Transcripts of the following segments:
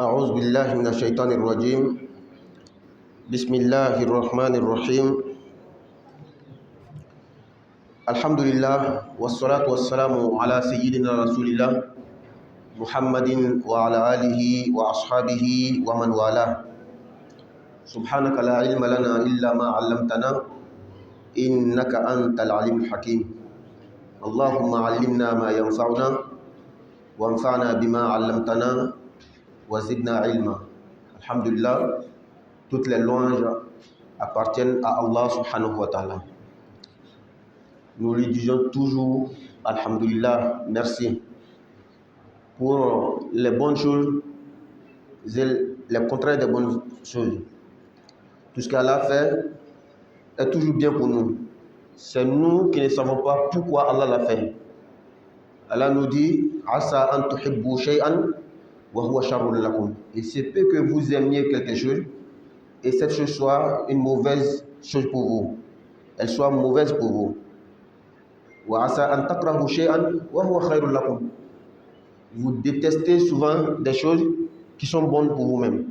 أعوذ بالله من الشيطان الرجيم. بسم الله الرحمن الرحيم. الحمد لله والصلاة والسلام على سيدنا رسول الله محمد وعلى آله وأصحابه ومن والاه. سبحانك لا علم لنا إلا ما علمتنا إنك أنت العليم الحكيم. اللهم علمنا ما ينفعنا وانفعنا بما علمتنا وزدنا علما. Alhamdulillah, toutes les louanges appartiennent à Allah subhanahu wa ta'ala. Nous lui disons toujours Alhamdulillah, merci pour les bonnes choses et les contraires des bonnes choses. Tout ce qu'Allah fait est toujours bien pour nous. C'est nous qui ne savons pas pourquoi Allah l'a fait. Allah nous dit Asa an tuhibbu shay'an wa huwa sharrun lakum. Il se peut que vous aimiez quelque chose et cette chose soit une mauvaise chose pour vous. Elle soit mauvaise pour vous. Wa asa an takrahu shay'an wa huwa khairun lakum. Vous détestez souvent des choses qui sont bonnes pour vous-même.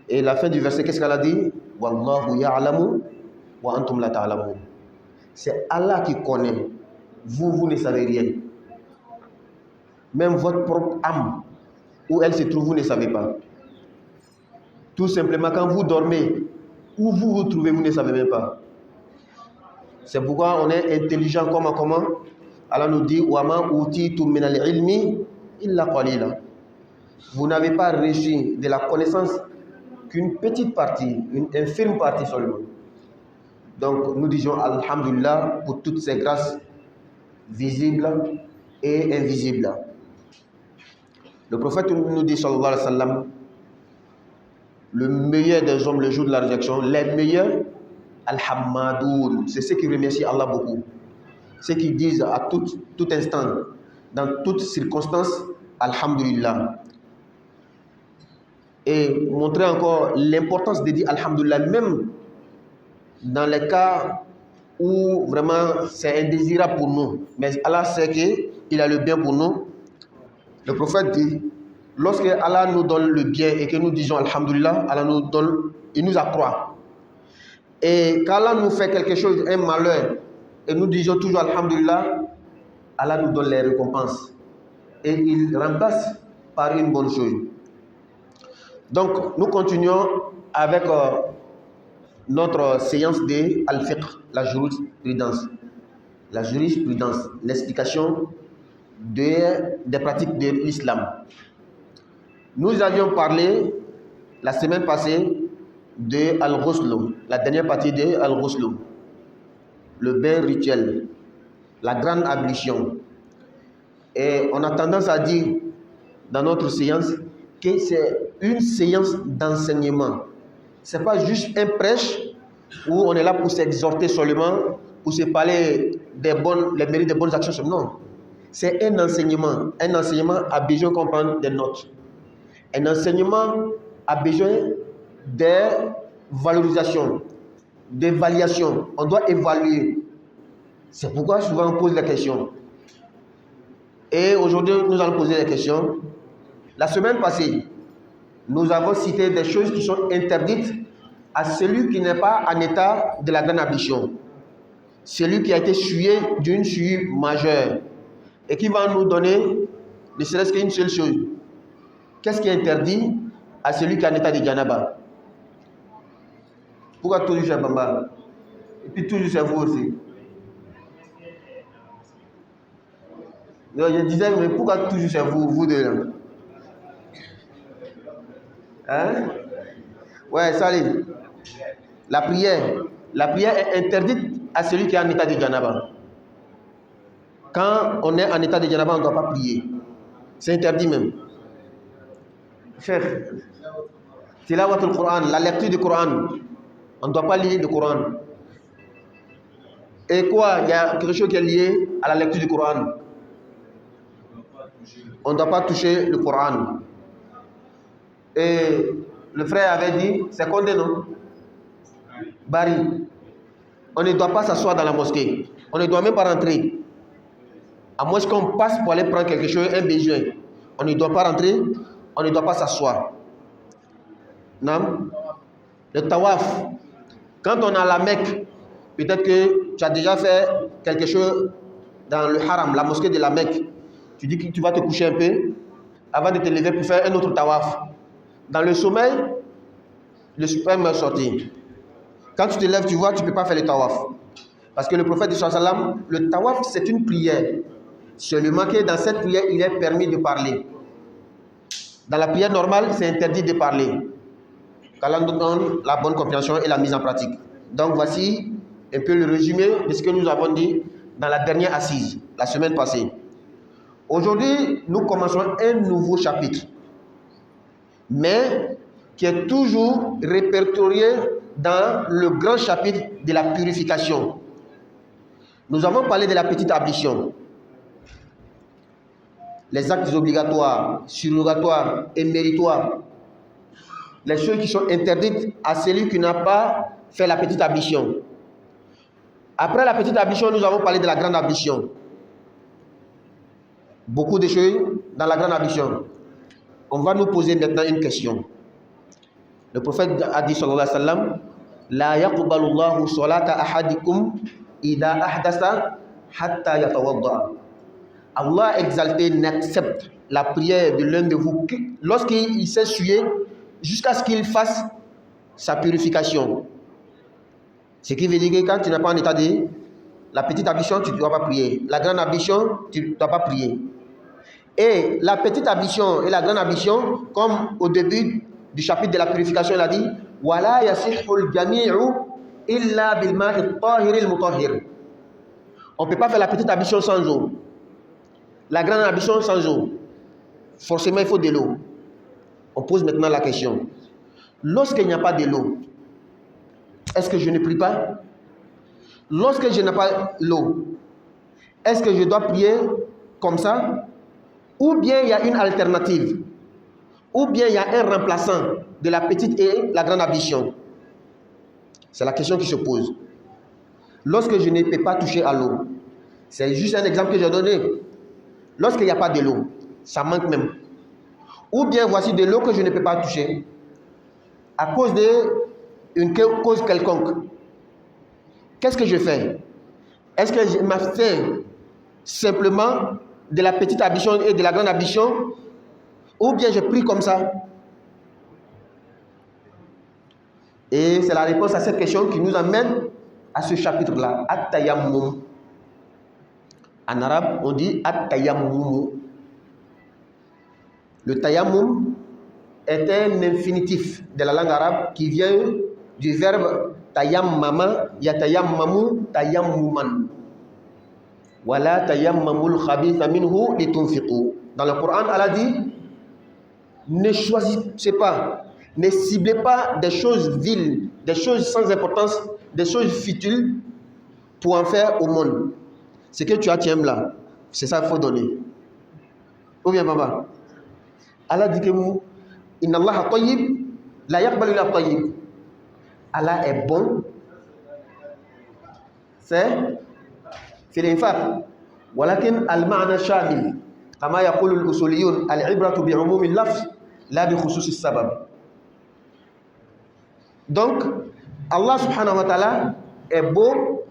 Et la fin du verset, qu'est-ce qu'elle a dit? Wallahu ya'lamu wa antum la ta'lamun. C'est Allah qui connaît. Vous ne savez rien. Même votre propre âme, où elle se trouve, vous ne savez pas. Tout simplement, quand vous dormez, où vous vous trouvez, vous ne savez même pas. C'est pourquoi on est intelligent comment Allah nous dit Wama utitum min al-ilmi illa qalila. Vous n'avez pas reçu de la connaissance qu'une petite partie, une infime partie seulement. Donc nous disons Alhamdulillah pour toutes ces grâces visibles et invisibles. Le prophète nous dit sallallahu alayhi wa sallam, le meilleur des hommes le jour de la résurrection, les meilleurs Al-Hammadoun, c'est ceux qui remercient Allah beaucoup. Ceux qui disent à tout instant, dans toutes circonstances, Alhamdulillah. Et montrer encore l'importance de dire Alhamdulillah, même dans les cas où vraiment c'est indésirable pour nous. Mais Allah sait qu'il a le bien pour nous. Le prophète dit, lorsque Allah nous donne le bien et que nous disons Alhamdulillah, Allah nous donne, il nous accroît. Et quand Allah nous fait quelque chose, un malheur, et nous disons toujours Alhamdulillah, Allah nous donne les récompenses. Et il remplace par une bonne chose. Donc, nous continuons avec notre séance de Al-Fiqh, la jurisprudence. La jurisprudence, l'explication des pratiques de l'islam. Nous avions parlé la semaine passée de Al-Ghusl, la dernière partie de Al-Ghusl, le bain rituel, la grande ablution. Et on a tendance à dire dans notre séance que c'est une séance d'enseignement. Ce n'est pas juste un prêche où on est là pour s'exhorter seulement, pour se parler les mérites des bonnes actions. Non. C'est un enseignement. Un enseignement a besoin qu'on prenne des notes. Un enseignement a besoin de valorisation, d'évaluation. On doit évaluer. C'est pourquoi souvent on pose la question. Et aujourd'hui, nous allons poser la question. La semaine passée, nous avons cité des choses qui sont interdites à celui qui n'est pas en état de la grande ablution. Celui qui a été souillé d'une souillure majeure. Et qui va nous donner ne serait-ce qu'une seule chose. Qu'est-ce qui est interdit à celui qui est en état de Janaba? Pourquoi toujours chez Bamba? Et puis toujours chez vous aussi. Donc, je disais, mais pourquoi toujours chez vous, vous deux là? Hein? Ouais, salut. La prière est interdite à celui qui est en état de Janaba. Quand on est en état de Janaba, on ne doit pas prier. C'est interdit même. Chef, Tilawatul Coran, la lecture du Coran. On ne doit pas lire le Coran. Et quoi? Il y a quelque chose qui est lié à la lecture du Coran. On ne doit pas toucher le Coran. Et le frère avait dit, c'est Condé, non? Bari. On ne doit pas s'asseoir dans la mosquée. On ne doit même pas rentrer. À moins qu'on passe pour aller prendre quelque chose, un besoin. On ne doit pas rentrer on ne doit pas s'asseoir. Non? Le tawaf. Quand on est à la Mecque, peut-être que tu as déjà fait quelque chose dans le haram, la mosquée de la Mecque. Tu dis que tu vas te coucher un peu avant de te lever pour faire un autre tawaf. Dans le sommeil, le sperme est sorti. Quand tu te lèves, tu vois, tu ne peux pas faire le tawaf. Parce que le prophète du sallam, le tawaf, c'est une prière. Seulement que dans cette prière, il est permis de parler. Dans la prière normale, c'est interdit de parler. Qu'Allah nous donne la bonne compréhension et la mise en pratique. Donc voici un peu le résumé de ce que nous avons dit dans la dernière assise, la semaine passée. Aujourd'hui, nous commençons un nouveau chapitre, mais qui est toujours répertorié dans le grand chapitre de la purification. Nous avons parlé de la petite ablution, les actes obligatoires, surrogatoires et méritoires, les choses qui sont interdites à celui qui n'a pas fait la petite ablution. Après la petite ablution, nous avons parlé de la grande ablution. Beaucoup de choses dans la grande ablution. On va nous poser maintenant une question. Le prophète a dit sallallahu alayhi wa sallam, la yaqbalu Allahu salata ahadikum idha ahdasa hatta yatawadda. Allah exalté n'accepte la prière de l'un de vous lorsqu'il s'est souillé jusqu'à ce qu'il fasse sa purification. Ce qui veut dire que quand tu n'es pas en état de la petite ablution, tu ne dois pas prier. La grande ablution, tu ne dois pas prier. Et la petite ablution et la grande ablution, comme au début du chapitre de la purification, il a dit wala yasihul jami'u illa bil ma'i at-tahir al-mutahhir. On ne peut pas faire la petite ablution sans eau. La grande ablution sans eau. Forcément, il faut de l'eau. On pose maintenant la question. Lorsqu'il n'y a pas de l'eau, est-ce que je ne prie pas? Lorsque je n'ai pas l'eau, est-ce que je dois prier comme ça? Ou bien il y a une alternative? Ou bien il y a un remplaçant de la petite et la grande ablution? C'est la question qui se pose. Lorsque je ne peux pas toucher à l'eau, c'est juste un exemple que j'ai donné. Lorsqu'il n'y a pas de l'eau, ça manque même. Ou bien voici de l'eau que je ne peux pas toucher à cause d'une cause quelconque. Qu'est-ce que je fais? Est-ce que je m'abstiens simplement de la petite ablution et de la grande ablution, ou bien je prie comme ça? Et c'est la réponse à cette question qui nous amène à ce chapitre-là, At-Tayammum. En arabe, on dit At-Tayammum. Le Tayammum est un infinitif de la langue arabe qui vient du verbe tayammama, yatayammamu, tayammuman. Wala tayammamul khabitha minhu litunfiqu. Dans le Coran, Allah dit ne choisissez pas, ne ciblez pas des choses viles, des choses sans importance, des choses futiles pour en faire au monde. Ce que tu as, tu aimes là, c'est ça qu'il faut donner. Ou bien, papa? Allah dit que Inna Allah tayyib, la yaqbalu illa tayyib. Allah est bon. C'est l'infaq. Walakin al-ma'na shamil. Kama yaqulu al-usuliyun, al-ibratu bi'umumi al-lafz, la bi khususi as-sabab. Donc, Allah subhanahu wa ta'ala est beau,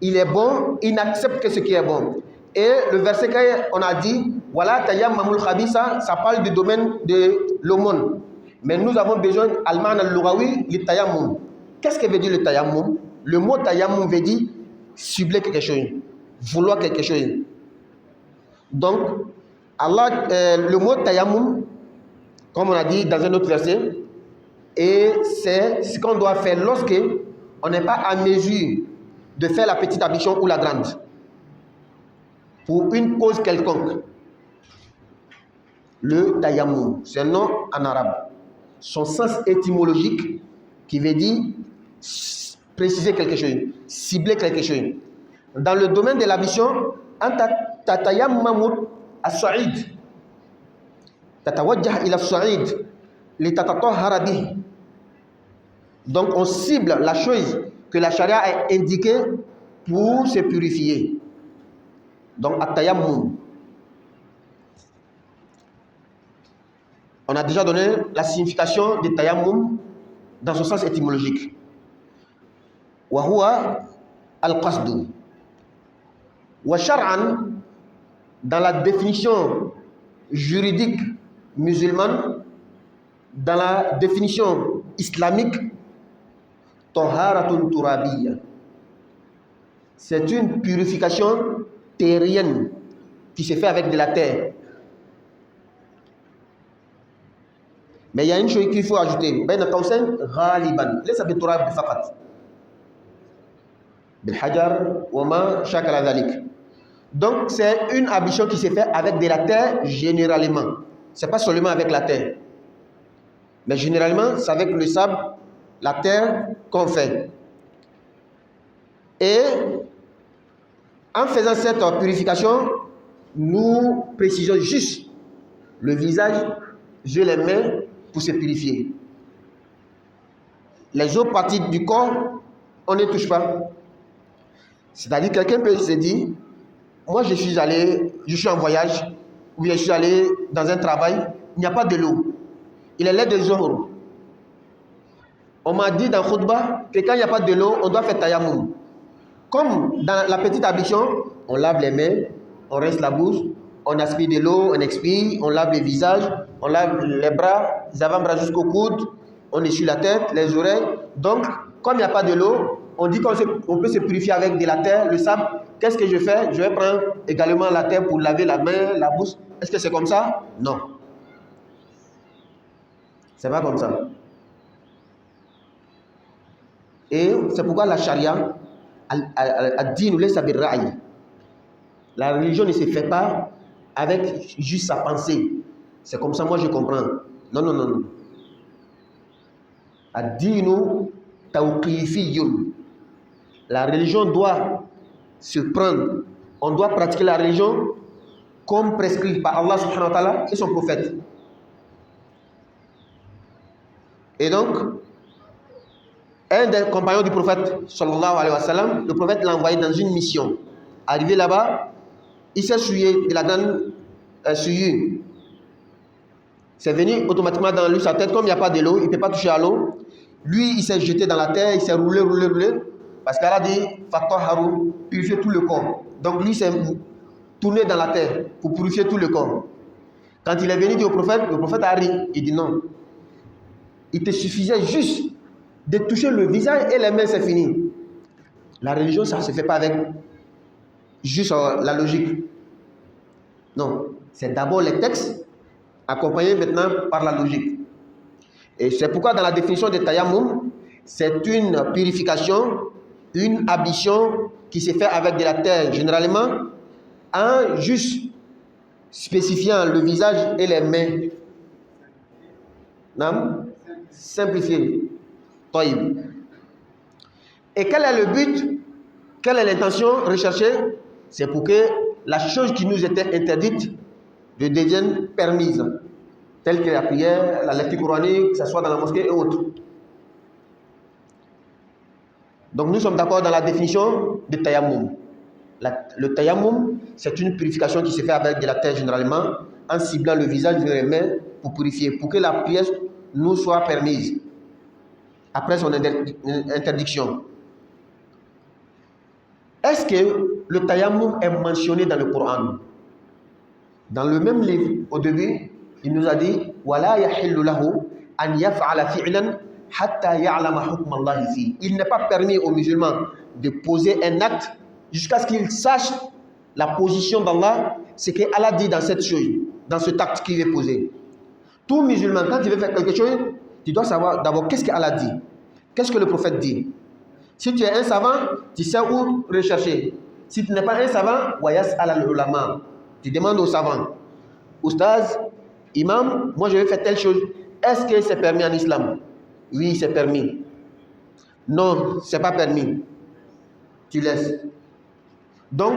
il est bon, il n'accepte que ce qui est bon. Et le verset qu'on a dit, voilà, tayammamul khabisa, ça parle du domaine de l'aumône. Mais nous avons besoin, al-ma'na al-lughawi, le tayammum. Qu'est-ce que veut dire le tayammum? Le mot tayammum veut dire cibler quelque chose, vouloir quelque chose. Donc, Allah, le mot tayammum, comme on a dit dans un autre verset, et c'est ce qu'on doit faire lorsque on n'est pas à mesure de faire la petite ablution ou la grande, pour une cause quelconque. Le tayammum, c'est un nom en arabe. Son sens étymologique qui veut dire préciser quelque chose, cibler quelque chose. Dans le domaine de l'ablution, tatayammamu as-sa'id, tatawajjah ila as-sa'id li tatatahhara bih. Donc on cible la chose que la charia a indiquée pour se purifier. Donc at-tayammum. On a déjà donné la signification de tayammum dans son sens étymologique. Wa huwa al-qasdu. Wa shar'an, dans la définition juridique musulmane, dans la définition islamique, taharatun turabiyya, c'est une purification terrienne qui se fait avec de la terre. Mais il y a une chose qu'il faut ajouter. بين قوسين غالبا ليس بالتراب فقط بالحجر وما شاكل ذلك. Donc c'est une ablution qui se fait avec de la terre généralement. C'est pas seulement avec la terre. Mais généralement c'est avec le sable, la terre qu'on fait. Et en faisant cette purification, nous précisons juste le visage, je les mains pour se purifier. Les autres parties du corps, on ne touche pas. C'est-à-dire quelqu'un peut se dire, moi je suis en voyage, ou je suis allé dans un travail, il n'y a pas de l'eau. Il est l'air de Zohor. On m'a dit dans Khutbah que quand il n'y a pas de l'eau, on doit faire tayammum. Comme dans la petite ablution, on lave les mains, on rince la bouche, on aspire de l'eau, on expire, on lave le visage, on lave les bras, les avant-bras jusqu'au coude, on essuie la tête, les oreilles. Donc, comme il n'y a pas de l'eau, on dit qu'on peut se purifier avec de la terre, le sable. Qu'est-ce que je fais? Je vais prendre également la terre pour laver la main, la bouche. Est-ce que c'est comme ça? Non. C'est pas comme ça. Et c'est pourquoi la charia a dit nous laisse à birraï. La religion ne se fait pas avec juste sa pensée. C'est comme ça, moi je comprends. Non, non, non, non. Ad-dinu tawqifiyyun. La religion doit se prendre. On doit pratiquer la religion comme prescrit par Allah subhanahu wa ta'ala et son prophète. Et donc, un des compagnons du prophète, sallallahu alayhi wa sallam, le prophète l'a envoyé dans une mission. Arrivé là-bas, il s'est souillé de la grande souillure. C'est venu automatiquement dans lui, sa tête, comme il n'y a pas de l'eau, il ne peut pas toucher à l'eau. Lui, il s'est jeté dans la terre, il s'est roulé, parce qu'elle a dit, Fatah purifier tout le corps. Donc lui, il s'est tourné dans la terre pour purifier tout le corps. Quand il est venu dire au prophète, le prophète a ri. Il dit non. Il te suffisait juste de toucher le visage et les mains, c'est fini. La religion, ça ne se fait pas avec juste la logique. Non, c'est d'abord les textes, accompagnés maintenant par la logique. Et c'est pourquoi dans la définition de tayammum, c'est une purification, une ablution qui se fait avec de la terre, généralement, en juste spécifiant le visage et les mains. Non? Simplifié. Et quel est le but? Quelle est l'intention recherchée? C'est pour que la chose qui nous était interdite devienne permise, telle que la prière, la lecture coranique, que ce soit dans la mosquée et autres. Donc nous sommes d'accord dans la définition de tayammum. Le tayammum, c'est une purification qui se fait avec de la terre généralement, en ciblant le visage et les mains pour purifier, pour que la prière nous soit permise après son interdiction. Est-ce que le tayammum est mentionné dans le Coran? Dans le même livre, au début, il nous a dit وَلَا يَحِلُّ لَهُ أَنْ يَفْعَلَ فِعْلًا حَتَّى يَعْلَمَ حُكْمَ اللَّهِ فِيهِ. Il n'est pas permis aux musulmans de poser un acte jusqu'à ce qu'ils sachent la position d'Allah, ce qu'Allah dit dans cette chose, dans cet acte qu'il veut poser. Tout musulman, quand il veut faire quelque chose, tu dois savoir d'abord qu'est-ce qu'Allah dit, qu'est-ce que le prophète dit. Si tu es un savant, tu sais où rechercher. Si tu n'es pas un savant, wayas ala ulama. Tu demandes aux savants. Oustaz, imam, moi je vais faire telle chose. Est-ce que c'est permis en islam? Oui, c'est permis. Non, c'est pas permis. Tu laisses. Donc,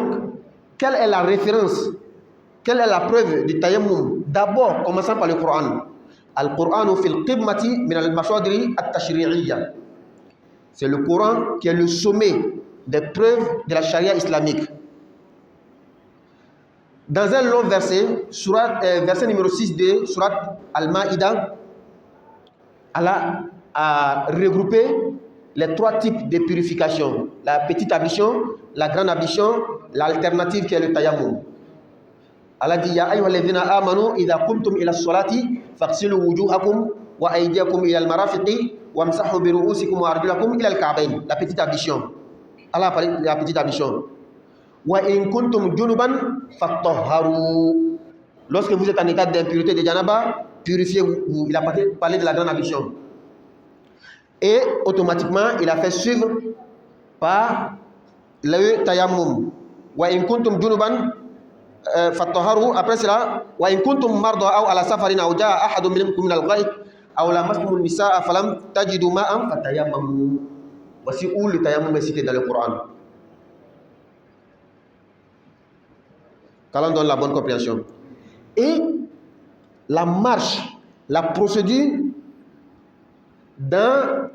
quelle est la référence? Quelle est la preuve du tayammum? D'abord, commençons par le Coran. Al-Qur'anu fil qibmati min al-masadiri at-tashri'iyya. C'est le Coran qui est le sommet des preuves de la charia islamique. Dans un long verset, verset numéro 6 de Surat Al-Ma'ida, Allah a regroupé les 3 types de purification. La petite ablution, la grande ablution, l'alternative qui est le tayammum. Allah dit ya ayyuhalladhina amanu idha qumtum ila as-salati faghsilu wujuhakum wa aydiyakum ila al-marafiqi wamsahu bi ru'usikum wa arjulakum ila al-ka'bayn. La petite ablution. Allah a parlé de la petite ablution. Wa in kuntum junuban fatahharu. Lorsque vous êtes en état d'impureté de janaba, purifiez-vous. Il a parlé de la grande ablution. Et automatiquement, il a fait suivre par le tayammum. Wa in kuntum junuban fatahharu. Après cela, wa in kuntum marda aw ala safarin aw jaa ahadun minkum min al-ghayt aw lamastum an-nisaa falam tajidu ma'an fatayammamu. Voici où le tayammum est cité dans le Coran. Qu'Allah donne la bonne compréhension. Et la marche, la procédure dans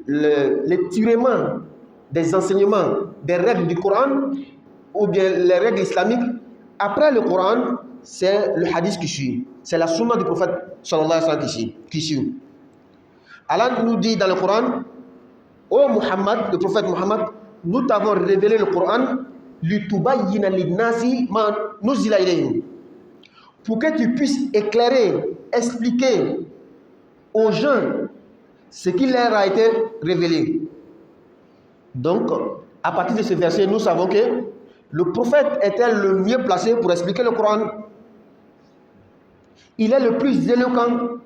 l'étirement des enseignements, des règles du Coran ou bien les règles islamiques, après le Coran, c'est le hadith qui suit. C'est la sunna du prophète sallallahu alayhi wa sallam qui suit. Allah nous dit dans le Coran, ô Muhammad, le prophète Muhammad, nous t'avons révélé le Coran pour que tu puisses éclairer, expliquer aux gens ce qui leur a été révélé. Donc, à partir de ce verset, nous savons que le prophète était le mieux placé pour expliquer le Coran. Il est le plus éloquent.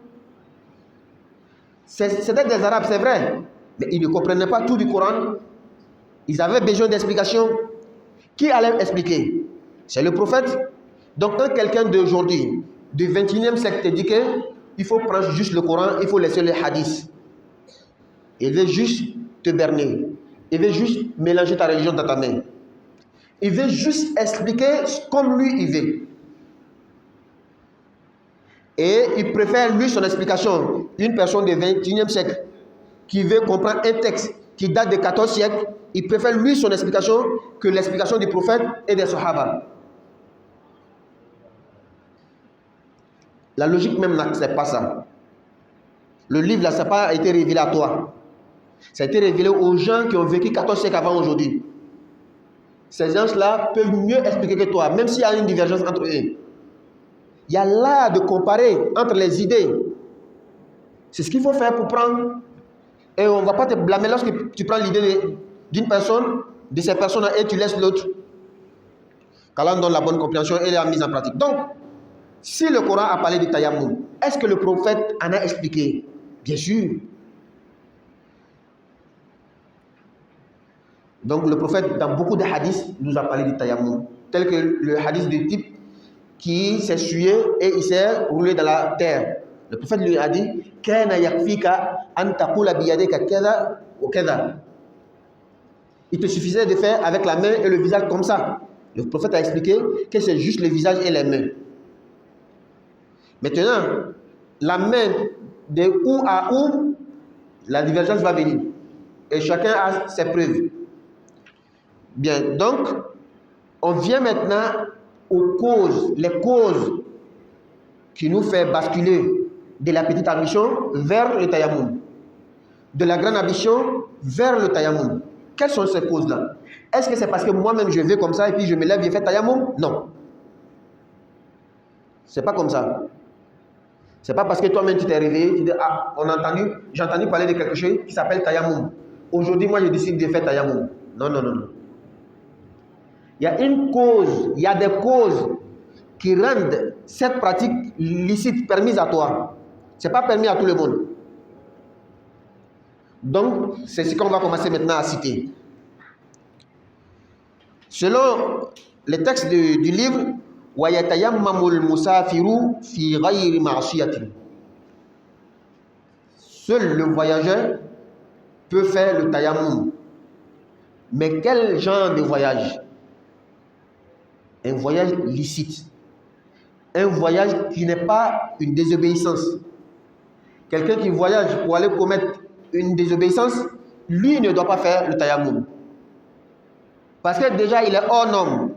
C'était des Arabes, c'est vrai, mais ils ne comprenaient pas tout du Coran. Ils avaient besoin d'explications. Qui allait expliquer? C'est le prophète. Donc quand quelqu'un d'aujourd'hui, du 21e siècle, te dit qu'il faut prendre juste le Coran, il faut laisser les hadiths. Il veut juste te berner. Il veut juste mélanger ta religion dans ta main. Il veut juste expliquer comme lui il veut. Et il préfère lui son explication. Une personne du 21e siècle qui veut comprendre un texte qui date de 14 siècles, il préfère lui son explication que l'explication du prophète et des Sahaba. La logique même n'accepte pas ça. Le livre là, ça n'a pas été révélé à toi. Ça a été révélé aux gens qui ont vécu 14 siècles avant aujourd'hui. Ces gens-là peuvent mieux expliquer que toi, même s'il y a une divergence entre eux. Il y a là de comparer entre les idées. C'est ce qu'il faut faire pour prendre. Et on ne va pas te blâmer lorsque tu prends l'idée d'une personne, de ces personnes et tu laisses l'autre. Qu'Allah donne la bonne compréhension et la mise en pratique. Donc, si le Coran a parlé du tayammum, est-ce que le prophète en a expliqué? Bien sûr. Donc, le prophète, dans beaucoup de hadiths, nous a parlé du tayammum. Tel que le hadith du type qui s'est essuyé et il s'est roulé dans la terre. Le prophète lui a dit il te suffisait de faire avec la main et le visage comme ça. Le prophète a expliqué que c'est juste le visage et les mains. Maintenant, la main de où à où, la divergence va venir. Et chacun a ses preuves. Bien, donc, on vient maintenant aux causes, les causes qui nous fait basculer de la petite ablution vers le tayammum, de la grande ablution vers le tayammum. Quelles sont ces causes-là? Est-ce que c'est parce que moi-même je vais comme ça et puis je me lève et je fais tayammum? Non. C'est pas comme ça. C'est pas parce que toi-même tu t'es réveillé, tu dis ah, j'ai entendu parler de quelque chose qui s'appelle tayammum. Aujourd'hui, moi je décide de faire tayammum. Non, non, non, non. Il y a une cause, il y a des causes qui rendent cette pratique licite permise à toi. Ce n'est pas permis à tout le monde. Donc, c'est ce qu'on va commencer maintenant à citer. Selon le texte du livre, seul le voyageur peut faire le tayammum. Mais quel genre de voyage? Un voyage licite. Un voyage qui n'est pas une désobéissance. Quelqu'un qui voyage pour aller commettre une désobéissance, lui ne doit pas faire le tayammum. Parce que déjà, il est hors norme.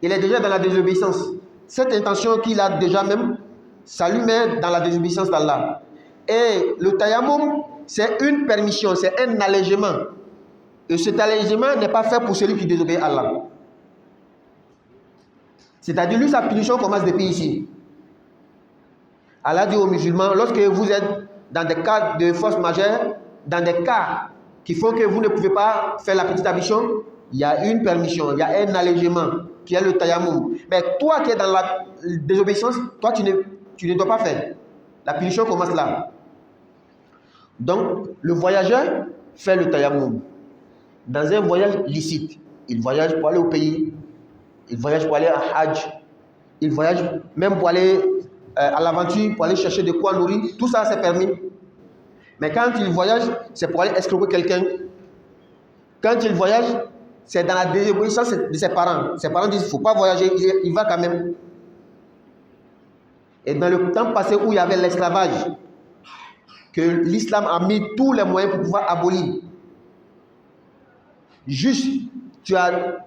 il est déjà dans la désobéissance. Cette intention qu'il a déjà même, ça lui met dans la désobéissance d'Allah. Et le tayammum, c'est une permission, c'est un allègement. Et cet allègement n'est pas fait pour celui qui désobéit à Allah. C'est-à-dire, lui, sa punition commence depuis ici. Allah dit aux musulmans, lorsque vous êtes dans des cas de force majeure, dans des cas qui font que vous ne pouvez pas faire la petite ablution, il y a une permission, il y a un allègement qui est le tayammum. Mais toi qui es dans la désobéissance, toi tu ne dois pas faire. La punition commence là. Donc, le voyageur fait le tayammum. Dans un voyage licite, il voyage pour aller au pays, il voyage pour aller à Hajj, il voyage même pour aller à l'aventure, pour aller chercher de quoi nourrir, tout ça c'est permis. Mais quand il voyage, c'est pour aller escroquer quelqu'un. Quand il voyage, c'est dans la désobéissance de ses parents. Ses parents disent qu'il ne faut pas voyager, il va quand même. Et dans le temps passé où il y avait l'esclavage, que l'islam a mis tous les moyens pour pouvoir abolir. Juste, tu as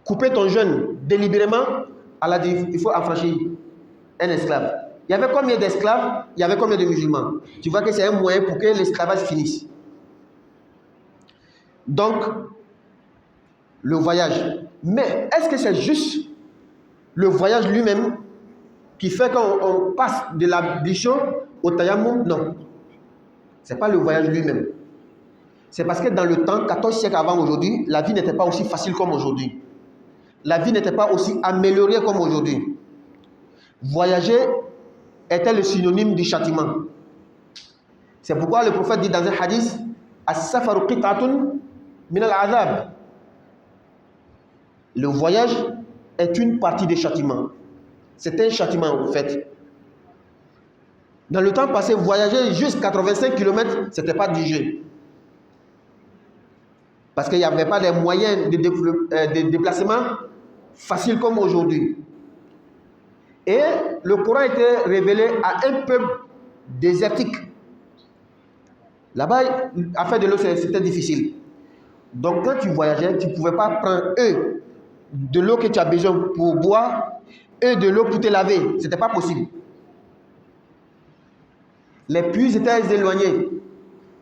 coupé ton jeûne délibérément, Allah dit il faut affranchir un esclave. Il y avait combien d'esclaves? Il y avait combien de musulmans? Tu vois que c'est un moyen pour que l'esclavage finisse. Donc, le voyage. Mais est-ce que c'est juste le voyage lui-même qui fait qu'on passe de l'ablution au tayammum? Non. Ce n'est pas le voyage lui-même. C'est parce que dans le temps, 14 siècles avant aujourd'hui, la vie n'était pas aussi facile comme aujourd'hui. La vie n'était pas aussi améliorée comme aujourd'hui. Voyager était le synonyme du châtiment. C'est pourquoi le prophète dit dans un hadith, As-safaru qit'atun min al-azab. Le voyage est une partie des châtiments. C'est un châtiment en fait. Dans le temps passé, voyager juste 85 km, ce n'était pas du jeu. Parce qu'il n'y avait pas des moyens de déplacement faciles comme aujourd'hui. Et le Coran était révélé à un peuple désertique. Là-bas, à faire de l'eau, c'était difficile. Donc quand tu voyageais, tu ne pouvais pas prendre de l'eau que tu as besoin pour boire et de l'eau pour te laver. Ce n'était pas possible. Les puits étaient éloignés.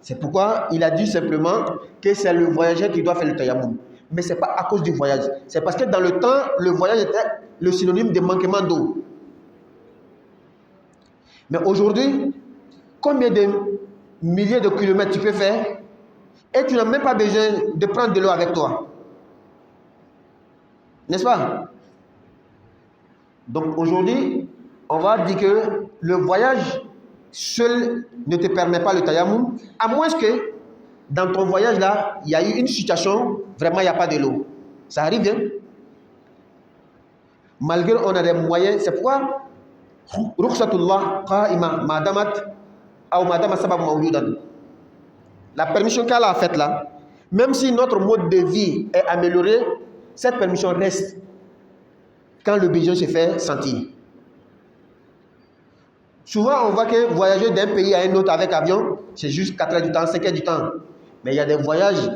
C'est pourquoi il a dit simplement que c'est le voyageur qui doit faire le tayammum. Mais ce n'est pas à cause du voyage. C'est parce que dans le temps, le voyage était le synonyme de manquement d'eau. Mais aujourd'hui, combien de milliers de kilomètres tu peux faire et tu n'as même pas besoin de prendre de l'eau avec toi. N'est-ce pas? Donc aujourd'hui, on va dire que le voyage seul ne te permet pas le tayammum, à moins que dans ton voyage là, il y a eu une situation, vraiment il n'y a pas de l'eau. Ça arrive, hein? Malgré on a des moyens, c'est pourquoi rukhsatullah qa'ima madamat ou madama sabab mawjudan. La permission qu'Allah a faite là, même si notre mode de vie est amélioré, cette permission reste quand le besoin se fait sentir. Souvent, on voit que voyager d'un pays à un autre avec avion, c'est juste 4 heures du temps, 5 heures du temps. Mais il y a des voyages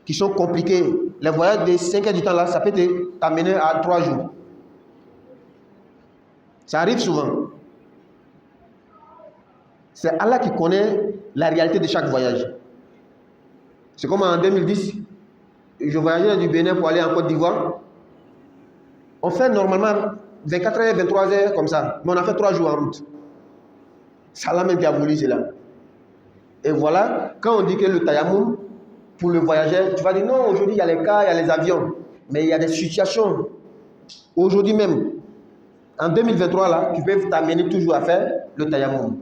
qui sont compliqués. Les voyages de 5 heures du temps, là, ça peut t'amener à 3 jours. Ça arrive souvent. C'est Allah qui connaît la réalité de chaque voyage. C'est comme en 2010, je voyageais du Bénin pour aller en Côte d'Ivoire. On fait normalement 24 heures, 23 heures comme ça, mais on a fait 3 jours en route. C'est Allah même qui a voulu cela. Et voilà, quand on dit que le tayammum, pour le voyageur, tu vas dire non, aujourd'hui il y a les cars, il y a les avions. Mais il y a des situations, aujourd'hui même, en 2023 là, tu peux t'amener toujours à faire le tayammum.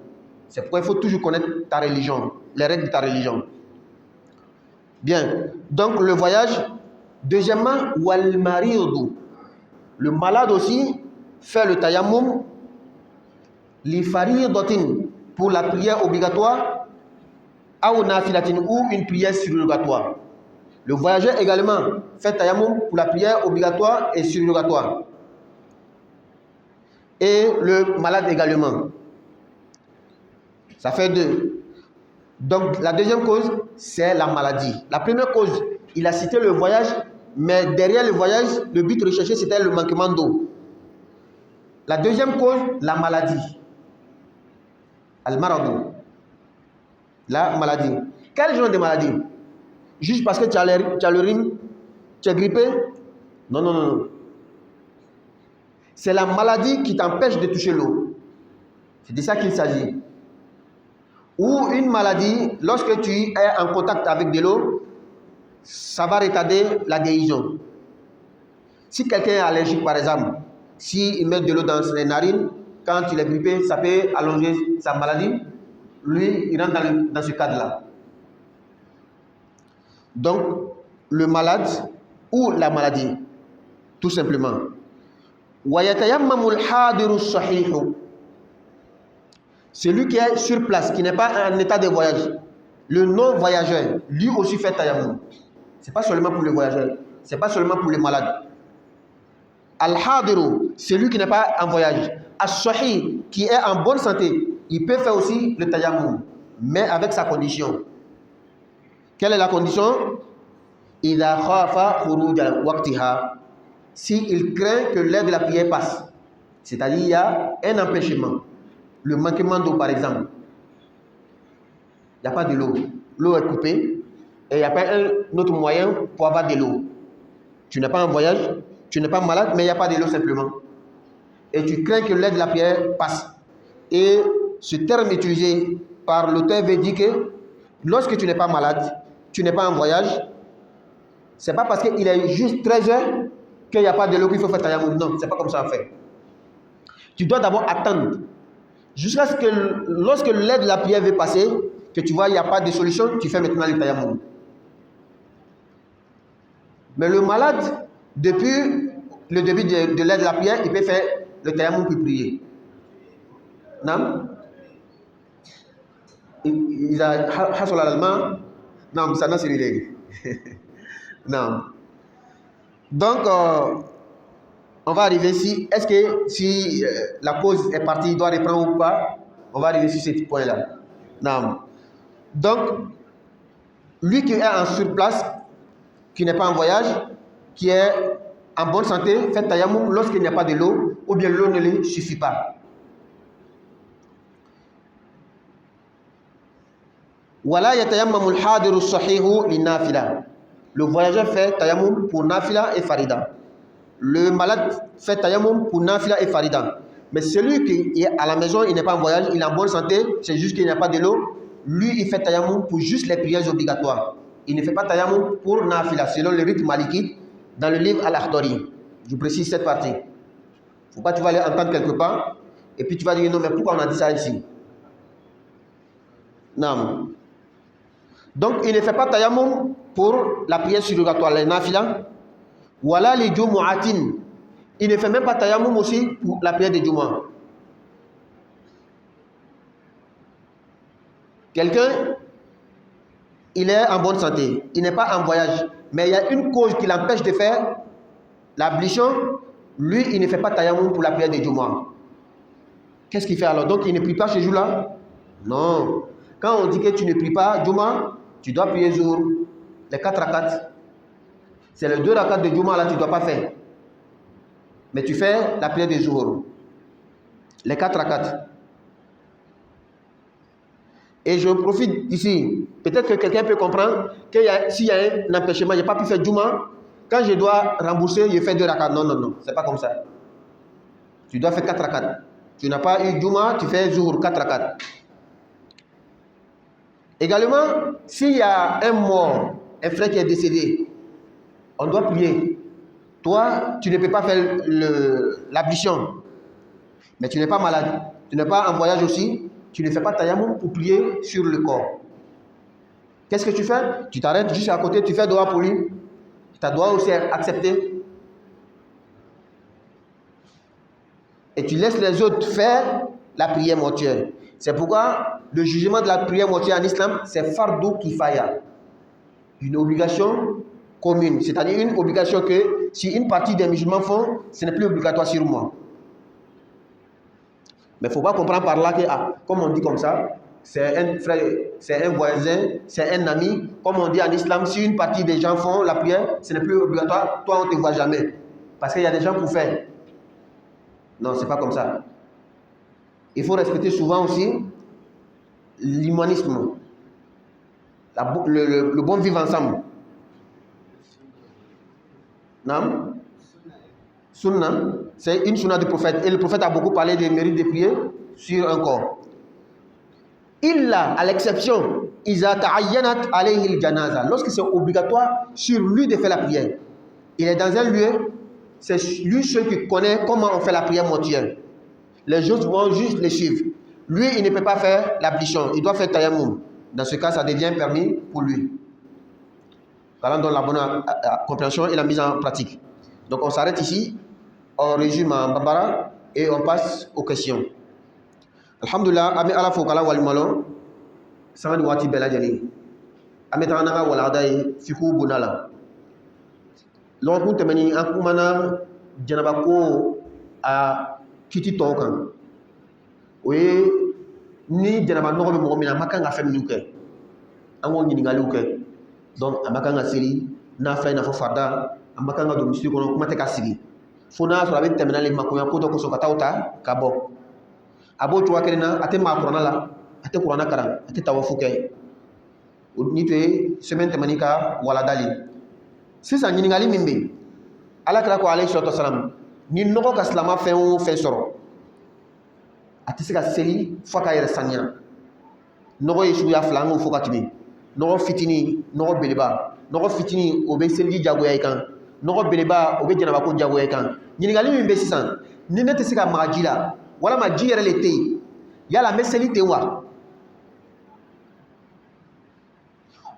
C'est pourquoi il faut toujours connaître ta religion, les règles de ta religion. Bien, donc le voyage. Deuxièmement, wal maridu. Le malade aussi fait le tayammum li faridatin pour la prière obligatoire ou nafilatin ou une prière surrogatoire. Le voyageur également fait tayammum pour la prière obligatoire et surrogatoire. Et le malade également. Ça fait 2. Donc la deuxième cause, c'est la maladie. La première cause, il a cité le voyage Mais derrière le voyage, le but recherché, c'était le manquement d'eau. La deuxième cause, la maladie. Al-maradou. La maladie. Quel genre de maladie? Juste parce que tu as le rhume, tu es grippé? Non, non, non, non. C'est la maladie qui t'empêche de toucher l'eau. C'est de ça qu'il s'agit. Ou une maladie, lorsque tu es en contact avec de l'eau, ça va retarder la guérison. Si quelqu'un est allergique, par exemple, s'il met de l'eau dans ses narines, quand il est grippé, ça peut allonger sa maladie. Lui, il rentre dans ce cadre-là. Donc, le malade ou la maladie, tout simplement. Celui qui est sur place, qui n'est pas en état de voyage, le non-voyageur, lui aussi fait tayammum. Ce n'est pas seulement pour les voyageurs, ce n'est pas seulement pour les malades. Al-hadiru, celui qui n'est pas en voyage. As-sahih, qui est en bonne santé, il peut faire aussi le tayammum, mais avec sa condition. Quelle est la condition? Idha khafa khuruj waqtiha. S'il craint que l'heure de la prière passe, c'est-à-dire il y a un empêchement, le manquement d'eau par exemple, il n'y a pas de l'eau, l'eau est coupée et il n'y a pas un autre moyen pour avoir de l'eau. Tu n'es pas en voyage, tu n'es pas malade, mais il n'y a pas de l'eau simplement. Et tu crains que l'heure de la prière passe. Et ce terme utilisé par l'auteur veut dire que lorsque tu n'es pas malade, tu n'es pas en voyage, ce n'est pas parce qu'il est juste 13 heures qu'il n'y a pas de l'eau qu'il faut faire tayammum. Non, ce n'est pas comme ça à faire. Tu dois d'abord attendre jusqu'à ce que lorsque l'heure de la prière veut passer, que tu vois il n'y a pas de solution, tu fais maintenant le tayammum. Mais le malade, depuis le début de l'heure de la prière, il peut faire le tayammum pour prier. Non? إذا حصل على الماء نعم سنصل إليه. Non. Donc, on va arriver ici. Est-ce que si la cause est partie, il doit reprendre ou pas? On va arriver sur ce point-là. Non. Donc, lui qui est en surplace, qui n'est pas en voyage, qui est en bonne santé, fait tayammum lorsqu'il n'y a pas de l'eau, ou bien l'eau ne lui suffit pas. Wala yatayammamu al-hadiru as-sahihu lin-nafila. Le voyageur fait tayammum pour nafila et farida. Le malade fait tayammum pour nafila et farida. Mais celui qui est à la maison, il n'est pas en voyage, il est en bonne santé, c'est juste qu'il n'y a pas de l'eau, lui il fait tayammum pour juste les prières obligatoires. Il ne fait pas tayammum pour nafila, selon le rite malikite dans le livre Al-Akhdari. Je précise cette partie. Il ne faut pas que tu vas aller entendre quelque part et puis tu vas dire non, mais pourquoi on a dit ça ici? Non. Donc il ne fait pas tayammum pour la prière surrogatoire, les nafila. Voilà les jumu'atin. Il ne fait même pas tayammum aussi pour la prière de Jumu'ah. Quelqu'un, il est en bonne santé, il n'est pas en voyage, mais il y a une cause qui l'empêche de faire l'ablution. Lui, il ne fait pas tayammum pour la prière de Jumu'ah. Qu'est-ce qu'il fait alors? Donc il ne prie pas ce jour-là? Non. Quand on dit que tu ne pries pas Jumu'ah, tu dois prier Zuhr, les 4 rakats. C'est les 2 rakats de Jumu'ah là, tu ne dois pas faire. Mais tu fais la prière de Zuhr, les 4 rakats. Et je profite ici, peut-être que quelqu'un peut comprendre que s'il y a un empêchement, je n'ai pas pu faire Jumu'ah, quand je dois rembourser, je fais 2 rakats. Non, non, non, c'est pas comme ça. Tu dois faire 4 rakats. Tu n'as pas eu Jumu'ah, tu fais Zuhr, 4 rakats. Également, s'il y a un mort, un frère qui est décédé, on doit prier. Toi, tu ne peux pas faire l'ablution, mais tu n'es pas malade, tu n'es pas en voyage aussi, tu ne fais pas tayammum pour prier sur le corps. Qu'est-ce que tu fais? Tu t'arrêtes juste à côté, tu fais doigt pour lui. Tu dois aussi accepter. Et tu laisses les autres faire la prière mortuaire. C'est pourquoi le jugement de la prière mortuaire en islam, c'est fardou kifaya. Une obligation commune. C'est-à-dire une obligation que si une partie des musulmans font, ce n'est plus obligatoire sur moi. Mais il ne faut pas comprendre par là que, comme on dit comme ça, c'est un frère, c'est un voisin, c'est un ami. Comme on dit en islam, si une partie des gens font la prière, ce n'est plus obligatoire. Toi, on ne te voit jamais. Parce qu'il y a des gens pour faire. Non, ce n'est pas comme ça. Il faut respecter souvent aussi l'humanisme, le bon vivre ensemble. Non? Sunna, c'est une sunna du prophète. Et le prophète a beaucoup parlé des mérites de prier sur un corps. Illa, à l'exception, iza ta'ayyanat alayhi al-janaza. Lorsque c'est obligatoire sur lui de faire la prière. Il est dans un lieu, c'est lui seul qui connaît comment on fait la prière mortuaire. Les autres vont juste les suivre. Lui, il ne peut pas faire l'ablution. Il doit faire tayammum. Dans ce cas, ça devient permis pour lui. Voilà donc la bonne compréhension et la mise en pratique. Donc on s'arrête ici, on résume en Bambara et on passe aux questions. Alhamdulillah, ami ala fokala wal malo, sangani wati bela jali. Ami tananga wala dai fiku bunala. Lon temeni an kumana janaba ko a kiti tokan. Oye ni janaba no be mo mina makanga feminu ke. Ango nyingali ke. Donc amakanga siri na fa na fo farda amakanga do misiri kono kuma te ka sigi. Fona so abe temena le makoya ko to ko so katauta kabo. Abo tuwa kelena ate ma qur'ana la ate qur'ana karam ate tawafu kay ni te semaine temanika wala dali sisa nyingali mimbe ala kala ko alayhi salatu wasalam ni noko ka salama fe o fe soro ate sika seli faka yere sanya noko yesu ya flango foka tibi noko fitini noko beleba noko fitini o be seli jago ya kan noko beleba o be janaba ko jago ya kan nyingali mimbe sisan ni ne te sika magila wala ma ji yɛrɛ le tɛ yen yala n bɛ seli ten wa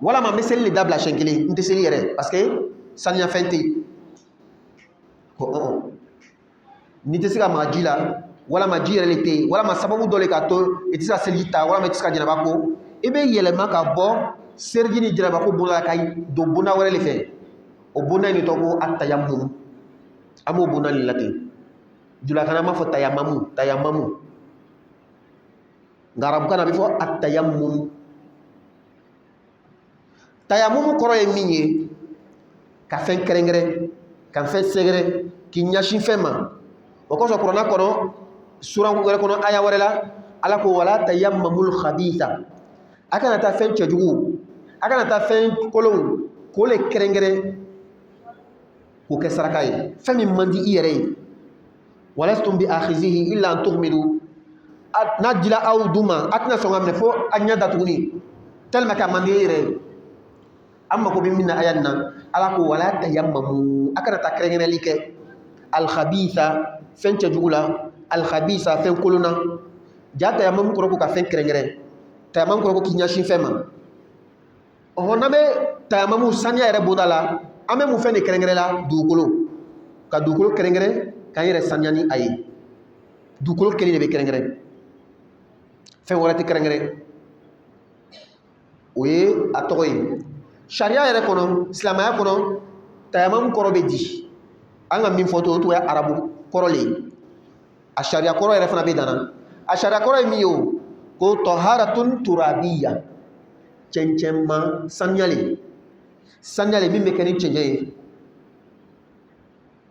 walama n bɛ seli le dabila siɲɛ kelen n tɛ seli yɛrɛ parce que saniyafɛn tɛ yen n'i tɛ se ka maga ji la walama ji yɛrɛ le tɛ yen walama sababu dɔ le k'a to i tɛ se ka seliji ta walama i tɛ se ka jɛnɛba ko i bɛ yɛlɛma ka bɔ seliji ni jɛnɛba ko bonda la ka don bonda wɛrɛ le fɛ o bonda in de tɔgɔ ko atayammum an b'o bonda le la ten. Julakana ma fo tayamamu ngarabu kana bi fo at-tayammum koro ye min ye ka fɛn kɛrɛnkɛrɛn ka fɛn sɛgɛrɛ k'i ɲɛsin fɛn ma o kosɔn kuranɛ kɔnɔ sura wɛrɛ kɔnɔ aya wɛrɛ la ala ko wala tayammamul khabitha a kana taa fɛn cɛjugu a kana taa fɛn kolon k'o le kɛrɛnkɛrɛn k'o kɛ saraka ye fɛn min man di i yɛrɛ ye walastum bi akhizihi illa an tughmidu na dila aw duma atna songa me fo anya datuguni telma ka mande yere amma ko bi minna ayanna ala ko wala tayammamu akana ta krengene like al khabitha fencha jugula al khabisa fen koluna jata yamam ko ko ka fen krengere tayamam ko kinya shin fema o nabe tayamamu sanya yere bodala ame mu fen krengere la dukolo ka dukolo krengere kan yɛrɛ saniyani a ye dugukolo kelen de bɛ kɛrɛnkɛrɛn fɛn wɛrɛ tɛ kɛrɛnkɛrɛn o ye a tɔgɔ ye sariya yɛrɛ kɔnɔ silamɛya kɔnɔ tayamamu kɔrɔ bɛ di an ka min fɔ to o tun ye arabu kɔrɔ le ye a sariya kɔrɔ yɛrɛ fana bɛ dana a sariya kɔrɔ ye min ye o ko tɔharatun turabiya cɛncɛnma saniya le min bɛ kɛ ni cɛncɛn ye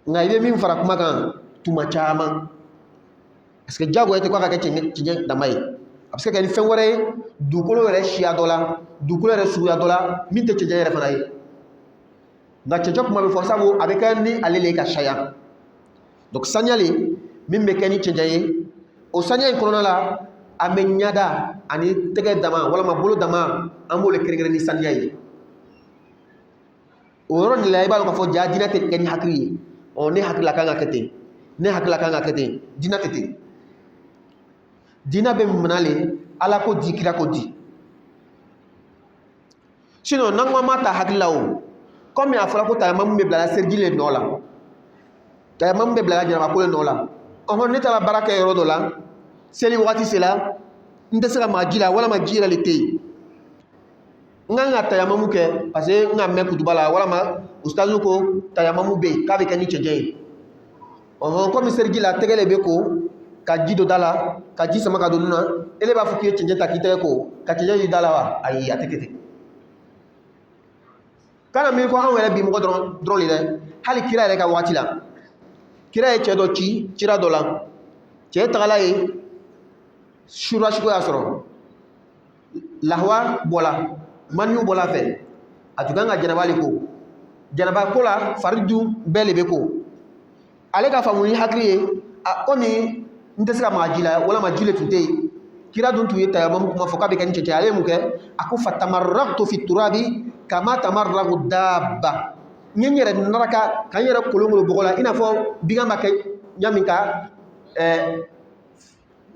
nka i bɛ min fara kuma kan tuma caman parce que jagoya tɛ ko a ka kɛ cɛncɛn dama ye a bɛ se ka kɛ ni fɛn wɛrɛ ye dugukolo yɛrɛ siya dɔ la dugukolo yɛrɛ suguya dɔ la min tɛ cɛncɛn yɛrɛ fana ye nka cɛncɛn kuma bɛ fɔ sabu a bɛ kɛ ni ale le ka sariya donc saniya le min bɛ kɛ ni cɛncɛn ye o saniya in kɔnɔna la an bɛ ɲada ani tɛgɛ dama walama bolo dama an b'o le kɛrɛnkɛrɛn ni saniya ye o yɔrɔ de la i b'a dɔn k'a fɔ ja diinɛ tɛ kɛ ni hakili ye ne hakilila kan ka kɛ ten ne hakilila kan ka kɛ ten diinɛ tɛ ten diinɛ bɛ minɛ le ala ko di kira ko di sinon n'an ko an ma ta hakili la o comme a fɔra ko tayamamu bɛ bila seliji le nɔ la tayamamu bɛ bila jɛnɛbako le nɔ la ɔhɔn ne taara baara kɛ yɔrɔ dɔ la seli wagati sela n tɛ se ka maa ji la walama ji yɛrɛ le tɛ yen n kan ka tayamamu kɛ parce que n ka mɛn kutuba la walama ustazu ko tayamamu bɛ yen k'a bɛ kɛ ni cɛncɛn ye ɔhɔn komi seliji la tɛgɛ le bɛ ko ka ji do dala ka ji sama ka do nuna ele b'a fɔ k'i ye cɛncɛn ta k'i tɛgɛ ko ka cɛncɛn yi dala wa ayi a tɛ kɛ ten kana min ko anw yɛrɛ bi mɔgɔ dɔrɔn le dɛ hali kira yɛrɛ ka waati la kira ye cɛ dɔ ci cira dɔ la cɛ tagala ye surasiko y'a sɔrɔ lahawa bɔla maniyu bɔla fɛ a tun kan ka jɛnɛba le ko jɛnɛba ko la fari du bɛɛ le bɛ ko ale ka faamu ni hakili ye komi n tɛ se ka maga ji la walama ji le tun tɛ yen kira dun tun ye tayammum kuma fɔ k'a bɛ kɛ ni cɛncɛn ale ye mun kɛ a ko fatamarragtu fi turabi kama tamarragu dabba n ye n yɛrɛ naraka ka n yɛrɛ kolongolo bɔgɔ la i n'a fɔ bigan b'a kɛ ɲami ka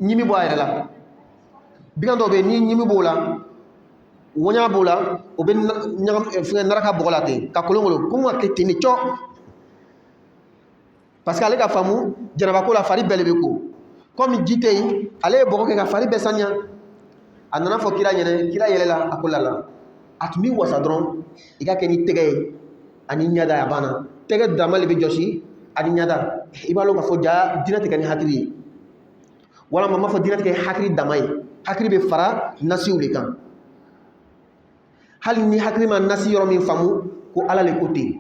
ɲimi bɔ a yɛrɛ la bigan dɔw bɛ yen ni ɲimi b'o la wɔɲa b'o la o bɛ ɲagam naraka bɔgɔ la ten ka kolongolo ko n ka kɛ ten de cɔ parce que ale ka faamu jɛnɛba ko la fari bɛɛ le bɛ ko komi ji tɛ yen ale ye bɔgɔ kɛ ka fari bɛɛ saniya a nana fɔ kira ɲɛnɛ kira yɛlɛla a ko lala a tun b'i wasa dɔrɔn i ka kɛ ni tɛgɛ ye ani ɲada a banna tɛgɛ dama le bɛ jɔsi ani ɲada i b'a lɔn k'a fɔ ja dinɛ tɛ kɛ ni hakili ye walama n b'a fɔ dinɛ tɛ kɛ hakili dama ye hakili bɛ fara nasiw de kan hali ni hakili ma nasi yɔrɔ min faamu ko ala le ko ten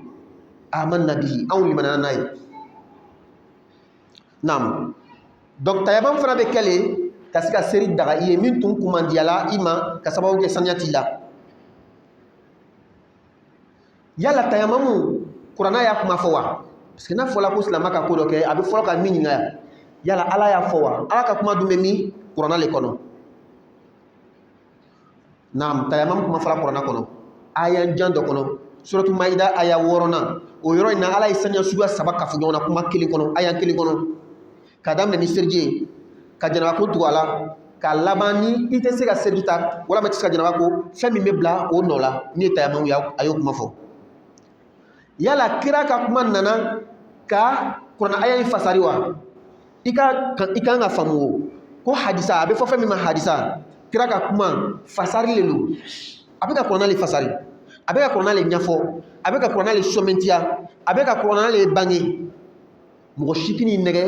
amanna bihi anw limanana n'a ye naam donc tayammum fana bɛ kɛ le ka se ka seri daga i ye min tun kumandiyala i ma ka sababu kɛ saniya t'i la yala tayammum kuranna y'a kuma fɔ wa parce que n'a fɔla ko silamɛ ka ko dɔ kɛ a bɛ fɔlɔ ka min ɲininka yala ala y'a fɔ wa ala ka kuma dun bɛ min kuranna le kɔnɔ naam tayammum kuma fɔla kuranna kɔnɔ aya jan dɔ kɔnɔ suratu maida aya 6nan o yɔrɔ in na ala ye saniya suguya 3 kafo ɲɔgɔn na kuma kelen kɔnɔ aya kelen kɔnɔ ka daminɛ ni seliji ye ka jɛnɛba ko tugu a la ka laban ni i tɛ se ka seliji ta walama i tɛ se ka jɛnɛba ko fɛn min bɛ bila o nɔ la ni ye tayammum ye a y'o kuma fɔ yala kira ka kuma nana ka kuranna aya in fasari wa i kan ka faamu o ko hadisa a bɛ fɔ fɛn min ma hadisa kira ka kuma fasari le don a bɛ ka kuranna le fasari a bɛ ka kuranna le ɲɛfɔ a bɛ ka kuranna le sɔmɛntiya a bɛ ka kuranna le bange mɔgɔ si tɛ n'i nɛgɛ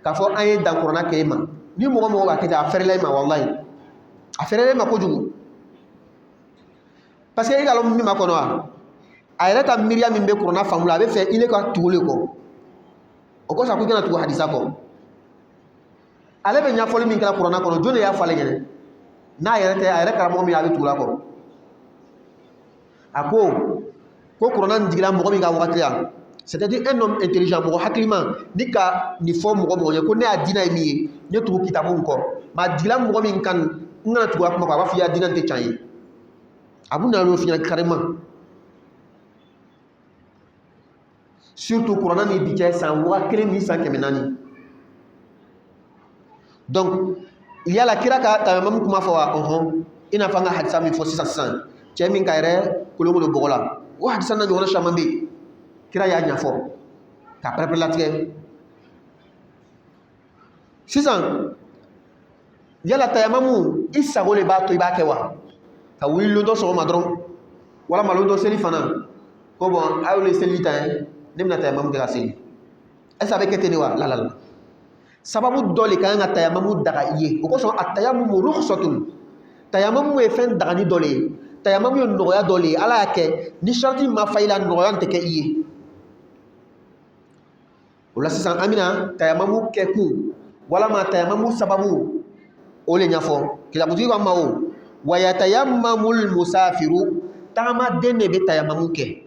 k'a fɔ an ye dan kuranna kɛ e ma ni mɔgɔ b'a kɛ ten a fɛrɛla i ma walayi a fɛrɛla i ma kojugu parce que e ka lɔn min ma kɔnɔ wa a yɛrɛ ka miiriya min bɛ kuranna faamu la a bɛ fɛ i le ka tugu le kɔ o kɔsɔn a ko i kana tugu hadisa kɔ ale bɛ ɲɛfɔli min kɛra kuranna kɔnɔ jɔn de y'a fɔ ale ɲɛna n'a yɛrɛ tɛ a yɛrɛ karamɔgɔ min a bɛ tugu la kɔrɔ a ko kuranna nin digila mɔgɔ min ka wagati la c'est-à-dire un homme intelligent mɔgɔ hakilima ni ka nin fɔ mɔgɔ ye ko ne y'a diinɛ ye min ye n ye tugu kitabu min kɔ mɛ a digila mɔgɔ min kan n kana tugu a kuma kɔ a b'a fɔ i y'a diinɛ tɛ can ye a b'u nana n'o f'i ɲɛna carrément surtout kuranna ni bi cɛ san 1000 ni san 400 donc yala kira ka tayammum kuma fɔ wa i n'a fɔ an ka hadisa min fɔ sisan cɛ min ka yɛrɛ kolongolo bɔgɔ la o hadisa na ɲɔgɔnna caman bɛ yen kira y'a ɲɛfɔ ka pɛrɛpɛrɛ latigɛ sisan yala tayammum i sago le b'a to i b'a kɛ wa ka wuli lon dɔ sɔgɔma dɔrɔn walama lon dɔ seli fana ko bon a y'olu seli ta ye ne bɛna tayammum kɛ ka seli est ce que a bɛ kɛ ten de wa la sababu dɔ le ka kan ka tayammum daga i ye o kosɔn a tayammum rukhsatun tayammum ye fɛn dagani dɔ le ye tayammum ye nɔgɔya dɔ le ye ala y'a kɛ ni sharti ma fa i la nɔgɔya tɛ kɛ i ye o la sisan an bɛna tayammum kɛ kun walama tayammum sababu o le ɲɛfɔ kitabutigi ko an ma o wa yatayammamul musafiru tagamaden de bɛ tayammum kɛ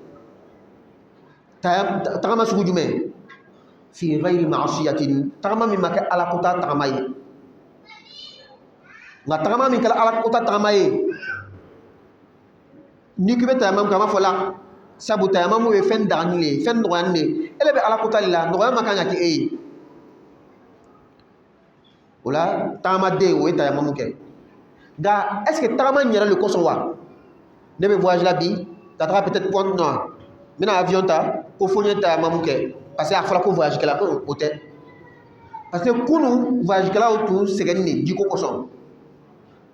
tagama sugu jumɛn fi ghayri ma'asiyatin tagama min ma kɛ ala kota tagama ye nka tagama min kɛra ala kota tagama ye ni k'i bɛ tayammum kɛ a b'a fɔ la sabu tayammum ye fɛn dagani le ye fɛn nɔgɔyani le ye ele bɛ ala kota de la nɔgɔya ma kan ka kɛ e ye o la tagamaden o ye tayammum kɛ nka est ce que tagama in yɛrɛ le kosɔn wa ne bɛ voyage la bi ka taga peut être point non n bɛna avion ta ko fo n ye tayammum kɛ parce que a fɔra ko voyage kɛla o tɛ parce que kunu voyage kɛlaw tun sɛgɛnni de jiko kosɔn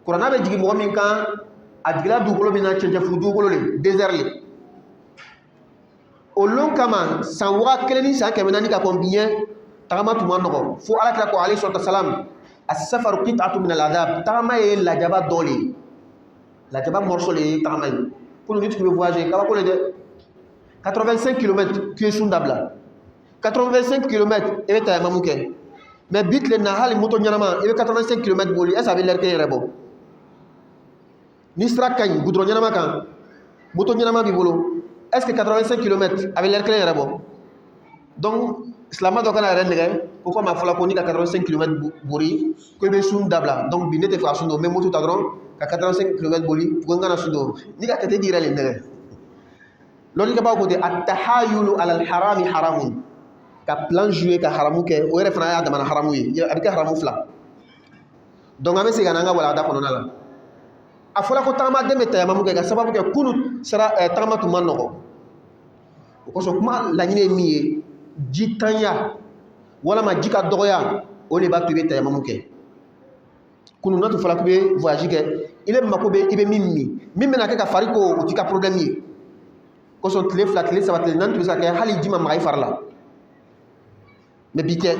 kuranna bɛ jigin mɔgɔ min kan a jigila dugukolo min na cɛncɛnfuru dugukolo le désert le o lon kama san 1000 ni san 400 ka kɔn biɲɛ tagama tuma nɔgɔ fo ala kira ko alayhi salatu wasalam as-safaru qit'atun min al-adhab tagama ye lajaba dɔ le ye lajaba morceau le ye tagama ye pour ni tu veux voyager kabako le dɛ 85 km tu es sun dabila 85 km e bɛ tayamamu kɛ mais bi tile na hali moto ɲɛnama e bɛ 85 km boli est-ce que a bɛ l'air kelen yɛrɛ bɔ ni sira ka ɲi goudron ɲɛnama kan moto ɲɛnama b'i bolo est-ce que 85 km a bɛ l'air kelen yɛrɛ bɔ donc silamɛ dɔ kana yɛrɛ nɛgɛ ko comme a fɔla ko ni ka 85 km boli ko i bɛ sun dabila donc bi ne tɛ fɛ ka sun don n bɛ moto ta dɔrɔn ka 85 km boli ko n kana sun don ni ka kɛtɛ di yɛrɛ le nɛgɛ lɔnnikɛbaw ko ten at-tahayulu ala al-harami haramun ka plan jouer ka haramu kɛ o yɛrɛ fana y'a damana haramu ye a bɛ kɛ haramu fila donc an bɛ segin ka na an ka walanda kɔnɔna la a fɔla ko tagamaden bɛ tayamamu kɛ ka sababu kɛ kunu sira tagama tun ma nɔgɔ o kosɔn kuma laɲini ye min ye ji tanya walama ji ka dɔgɔya o de b'a to i bɛ tayamamu kɛ kunu n'a tun fɔla k'i bɛ voyage kɛ i bɛ mako bɛ i bɛ min bɛna kɛ ka fari ko o t'i ka problème ye kosɔn tile fila tile saba tile naani tun bɛ se ka kɛ hali ji ma maga i fari la mais bi tɛ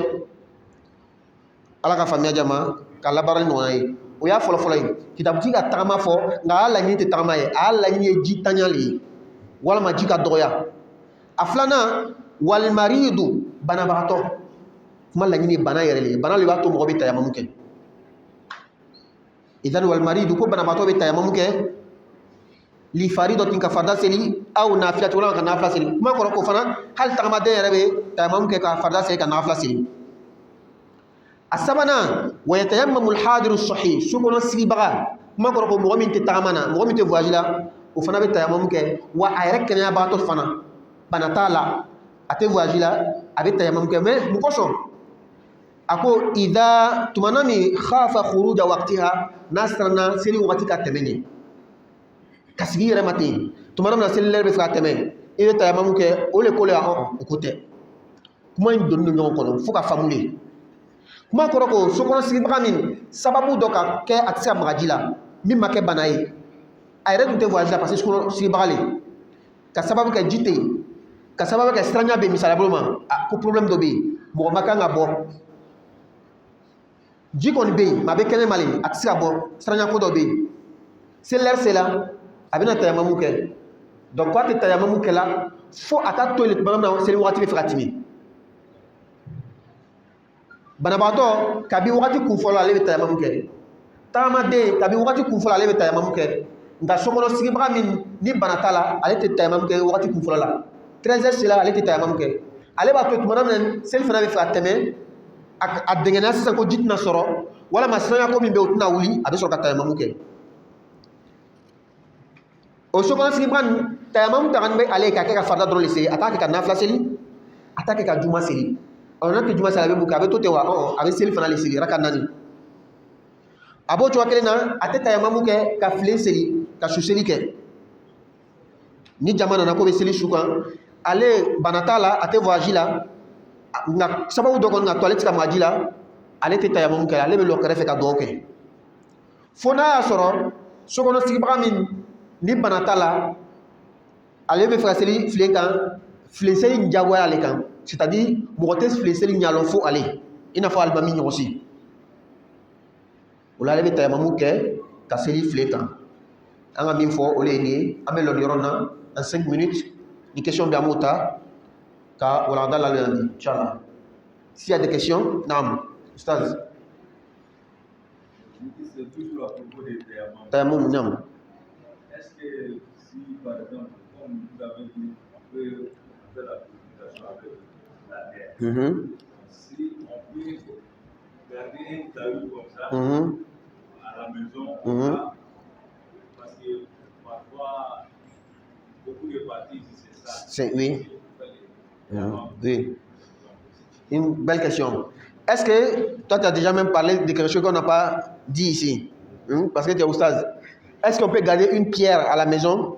ala ka faamuya jama ka labaarali ɲɔgɔnna ye o y'a fɔlɔfɔlɔ ye kitabutigi ka tagama fɔ nka a y'a laɲini tɛ tagama ye a y'a laɲini ye ji tanya le ye walama ji ka dɔgɔya a filanan walimaridu banabagatɔ kuma laɲini ye bana yɛrɛ le ye bana le b'a to mɔgɔ bɛ tayamamu kɛ idan walimaridu ko banabagatɔ bɛ tayamamu kɛ li faridatin ka farida seli aw nafilati walama ka nafila seli kuma kɔrɔ ko fana hali tagamaden yɛrɛ bɛ tayamamu kɛ ka farida seli ka nafila seli a sabanan wa yatayammamu al-hadiru sahih su kɔnɔ sigibaga kuma kɔrɔ ko mɔgɔ min tɛ tagama na mɔgɔ min tɛ voyage la o fana bɛ tayamamu kɛ wa a yɛrɛ kɛnɛyabagatɔ fana bana t'a la a tɛ voyage la a bɛ tayamamu kɛ mais mun kosɔn a ko idha tumana min khafa khuruja waqtiha n'a siranna seli wagati ka tɛmɛ ɲɛ ka sigi yɛrɛ ma ten tumana min na seli lɛrɛ bɛ fɛ ka tɛmɛ i bɛ tayamamu kɛ o le ko le o ko tɛ kuma in donnen don ɲɔgɔn kɔnɔ fo ka faamu de kuma kɔrɔ ko sokɔnɔ sigibaga min sababu dɔ ka kɛ a tɛ se ka maga ji la min ma kɛ bana ye a yɛrɛ tun tɛ voyage la parce que sokɔnɔ sigibaga le ka sababu kɛ ji tɛ yen ka sababu kɛ siranya bɛ misaliya bolo ma ko problème dɔ bɛ yen mɔgɔ ma kan ka bɔ ji kɔni bɛ yen maa bɛ kɛnɛ ma le a tɛ se ka bɔ siranya ko dɔ bɛ yen seli lɛri sela a bɛna tayamamu kɛ donc k'a tɛ tayamamu kɛ la fo a ka to yen tuma min na seli wagati bɛ fɛ ka tɛmɛ banabagatɔ kabi wagati kun fɔlɔ ale bɛ tayamamu kɛ tagamaden kabi wagati kun fɔlɔ ale bɛ tayamamu kɛ nka sokɔnɔ sigibaga min ni bana t'a la ale tɛ tayamamu kɛ wagati kun fɔlɔ la 13 sela ale tɛ tayamamu kɛ ale b'a to tuma min na seli fana bɛ fɛ ka tɛmɛ a dɛngɛnna sisan ko ji tɛna sɔrɔ walama siranya ko min bɛ o tɛna wuli a bɛ sɔrɔ ka tayamamu kɛ o sokɔnɔ sigibaga nin tayamamu ta bɛ ale ka kɛ ka farida dɔrɔn de seli a t'a kɛ ka nafila seli a t'a kɛ ka juma seli n'a tɛ juma seli a bɛ mun kɛ a bɛ to ten wa a bɛ seli fana de seli raka 4 a b'o cogoya kelen na a tɛ tayamamu kɛ ka filen seli ka su seli kɛ ni jama nana ko bɛ seli su kan ale bana t'a la a tɛ voyage la nka sababu dɔ kɔni ka to ale tɛ se ka maga ji la ale tɛ tayamamu kɛ ale bɛ lɔ kɛrɛfɛ ka dugawu kɛ fo n'a y'a sɔrɔ sokɔnɔ sigibaga min ni bana t'a la ale bɛ fɛ ka seli filen kan filen seli in diyagoya ale kan c'est à dire mɔgɔ tɛ filen seli ɲɛdɔn fo ale i n'a fɔ alimami ɲɔgɔn si o la ale bɛ tayamamu kɛ ka seli filen kan an ka min fɔ o le ye nin ye an bɛ lɔri yɔrɔ na en 5 minutes ni question bɛ an b'o ta ka walanda la lundi inchallah s'il y a des questions naam ustaz tayamum naam. Est-ce que si par exemple comme vous avez dit on peut faire la purification avec la terre, si on peut garder un talus comme ça à la maison, parce que parfois beaucoup de parties ici c'est ça. Oui. Oui. Une belle question. Est-ce que toi tu as déjà même parlé de quelque chose qu'on n'a pas dit ici, parce que tu es oustaz. Est-ce qu'on peut garder une pierre à la maison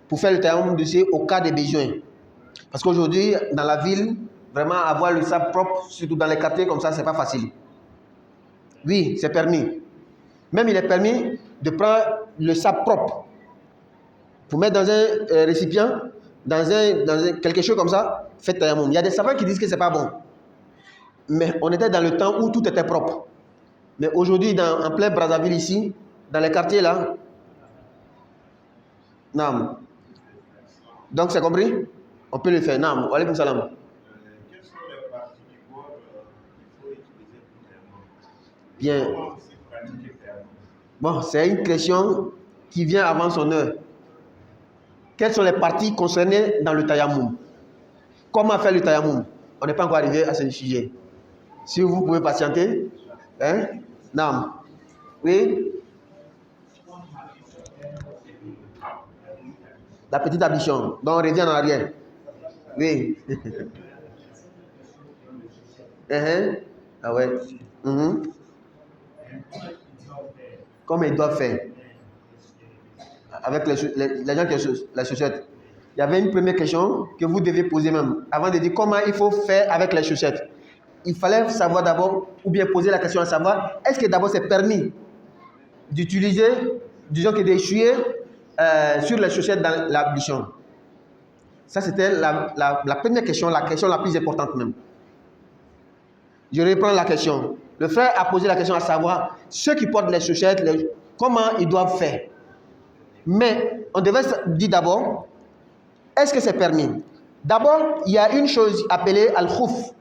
pour faire le tayammum dessus au cas des besoins? Parce qu'aujourd'hui, dans la ville, vraiment avoir le sable propre, surtout dans les quartiers comme ça, c'est pas facile. Oui, c'est permis. Même il est permis de prendre le sable propre pour mettre dans un récipient, dans quelque chose comme ça, faites tayammum. Il y a des savants qui disent que c'est pas bon. Mais on était dans le temps où tout était propre. Mais aujourd'hui, en plein Brazzaville ici, dans les quartiers là, non. Donc c'est compris? On peut le faire. Non. Wa alaykoum salam. Quelles sont les parties du corps qu'il faut utiliser pour thermos? Bien. Comment aussi pratiquer thermos? Bon, c'est une question qui vient avant son heure. Quelles sont les parties concernées dans le tayammum? Comment faire le tayammum? On n'est pas encore arrivé à ce sujet. Si vous pouvez patienter. Hein? Non. Oui? La petite ablution. Donc on revient en arrière. Oui. Ah ouais. Comment ils doivent faire? Avec les gens qui ont la chaussette. Il y avait une première question que vous devez poser même. Avant de dire comment il faut faire avec les chaussettes. Il fallait savoir d'abord, ou bien poser la question à savoir, est-ce que d'abord c'est permis d'utiliser, disons que d'essuyer sur les chaussettes dans l'ablution? Ça c'était la première question, la question la plus importante même. Je reprends la question. Le frère a posé la question à savoir, ceux qui portent les chaussettes, comment ils doivent faire? Mais on devait dire d'abord, est-ce que c'est permis? D'abord, il y a une chose appelée al-khouf.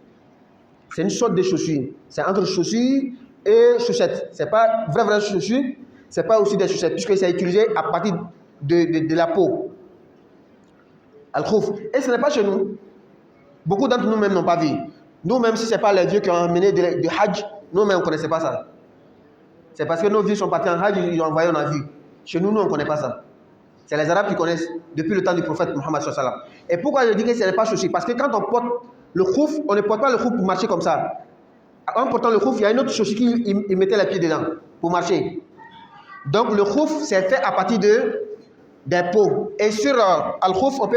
C'est une sorte de chaussure. C'est entre chaussure et chaussette. Ce n'est pas vraie chaussure, ce n'est pas aussi des chaussettes, puisque c'est utilisé à partir de la peau. Al-khouf. Et ce n'est pas chez nous. Beaucoup d'entre nous-mêmes n'ont pas vu. Nous-mêmes, si ce n'est pas les vieux qui ont emmené de Hajj, nous-mêmes, on ne connaissait pas ça. C'est parce que nos vieux sont partis en Hajj, ils ont envoyé, on a vu. Chez nous, nous, on ne connaît pas ça. C'est les Arabes qui connaissent depuis le temps du prophète Muhammad sallallahu alayhi wa sallam. Et pourquoi je dis que ce n'est pas chaussure? Parce que quand on porte le khouf, on ne porte pas le khouf pour marcher comme ça. En portant le khouf, il y a une autre chaussure qui mettait les pieds dedans pour marcher. Donc le khouf, c'est fait à partir des peaux. Et sur al-khouf, on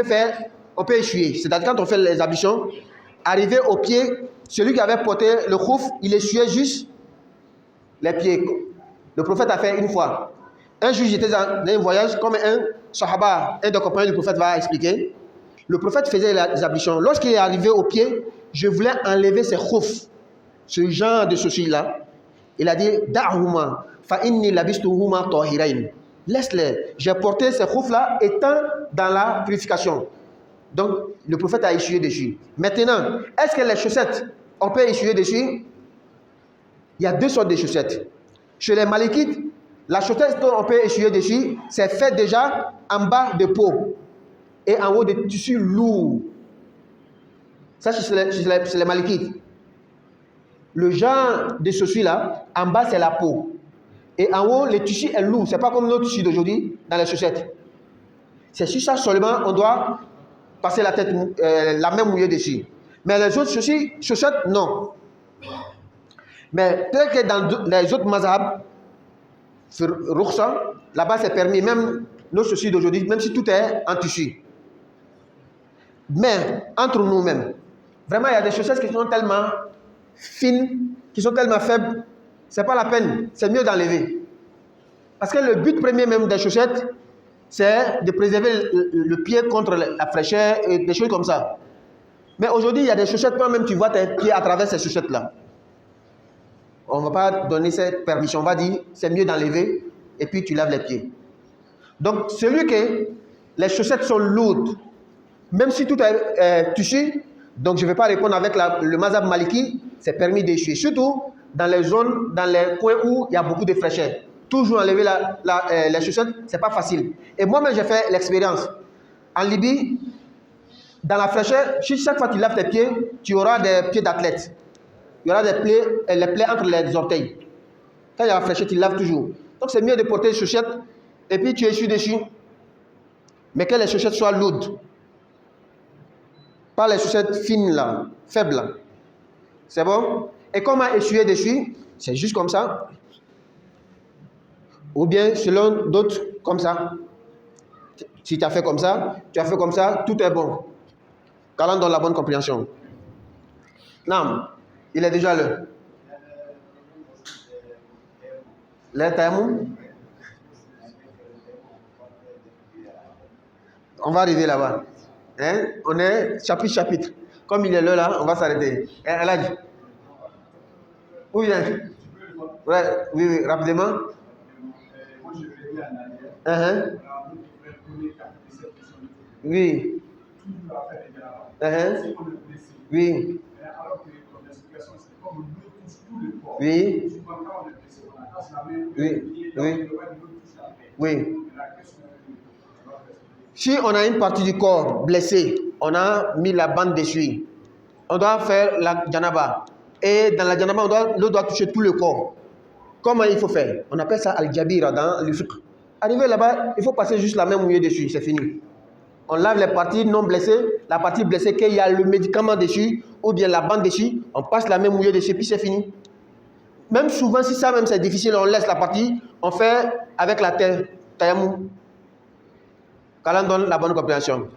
peut essuyer. C'est-à-dire quand on fait les ablutions, arrivé au pied, celui qui avait porté le khouf, il essuyait juste les pieds. Le prophète a fait une fois. Un jour, j'étais dans un voyage, comme un sahaba, un des compagnons du prophète va expliquer. Le prophète faisait les ablutions. Lorsqu'il est arrivé au pied, je voulais enlever ses khouf, ce genre de chaussures-là. Il a dit, da'huma, fa inni labistuhuma tahirain. Laisse-les. J'ai porté ces khouf-là étant dans la purification. Donc, le prophète a essuyé dessus. Maintenant, est-ce que les chaussettes, on peut essuyer dessus? Il y a deux sortes de chaussettes. Chez les Malikites, la chaussette dont on peut essuyer dessus, c'est fait déjà en bas de peau et en haut de tissu lourd. Ça, c'est les Malikites. Le genre de chaussure-là, en bas, c'est la peau. Et en haut, le tissu est lourd. Ce n'est pas comme notre tissu d'aujourd'hui dans les chaussettes. C'est sur ça seulement on doit passer la tête, la main mouillée dessus. Mais les autres chaussettes, non. Mais peut-être que dans les autres mazhab, sur Rukhsa, là-bas c'est permis, même nos chaussures d'aujourd'hui, même si tout est en tissu. Mais entre nous-mêmes, vraiment il y a des chaussettes qui sont tellement fines, qui sont tellement faibles, c'est pas la peine, c'est mieux d'enlever. Parce que le but premier même des chaussettes, c'est de préserver le pied contre la fraîcheur et des choses comme ça. Mais aujourd'hui, il y a des chaussettes, toi-même tu vois tes pieds à travers ces chaussettes-là. On ne va pas donner cette permission, on va dire c'est mieux d'enlever et puis tu laves les pieds. Donc celui que les chaussettes sont lourdes, même si tout est touché, donc je ne vais pas répondre avec le mazhab maliki, c'est permis d'essuyer. Surtout dans les zones, dans les coins où il y a beaucoup de fraîcheur. Toujours enlever les chaussettes, ce n'est pas facile. Et moi-même j'ai fait l'expérience. En Libye, dans la fraîcheur, chaque fois que tu laves tes pieds, tu auras des pieds d'athlète. Il y aura les plaies entre les orteils. Quand il y a la fraîcheur, tu laves toujours. Donc c'est mieux de porter les chaussettes et puis tu essuies dessus. Mais que les chaussettes soient lourdes. Pas les chaussettes fines là, faibles là. C'est bon? Et comment essuyer dessus? C'est juste comme ça. Ou bien selon d'autres, comme ça. Si tu as fait comme ça, tu as fait comme ça, tout est bon. Qu'Allah donne la bonne compréhension. Non. Il est déjà là. Le tayammum. On va arriver là-bas. Hein? On est chapitre. Comme il est là, on va s'arrêter. Elle a dit. Oui, ouais, oui, oui, rapidement. Moi, je vais dire en arrière. Uh-huh. Oui. Uh-huh. Oui. Oui. Oui. Oui. Oui. Si on a une partie du corps blessée, on a mis la bande dessus. On doit faire la janaba. Et dans la janaba, l'eau doit toucher tout le corps. Comment il faut faire? On appelle ça al-jabira dans le fiqh. Arrivé là-bas, il faut passer juste la main mouillée dessus, c'est fini. On lave les parties non blessées, la partie blessée qu'il y a le médicament dessus, ou bien la bande dessus, on passe la main mouillée dessus, puis c'est fini. Même souvent, si ça même c'est difficile, on laisse la partie, on fait avec la terre, tayamou. Qu'Allah donne la bonne compréhension.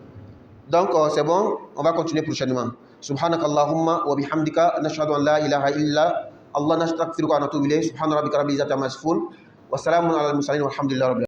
Donc c'est bon, on va continuer prochainement. Subhanakallahumma wa bihamdika nashhadu an la ilaha illa Allah nastaghfiruka wa natubu ilayk. Subhana rabbika rabbil izzati amma yasifun wa salamun alal mursalin walhamdulillahi rabbil alamin.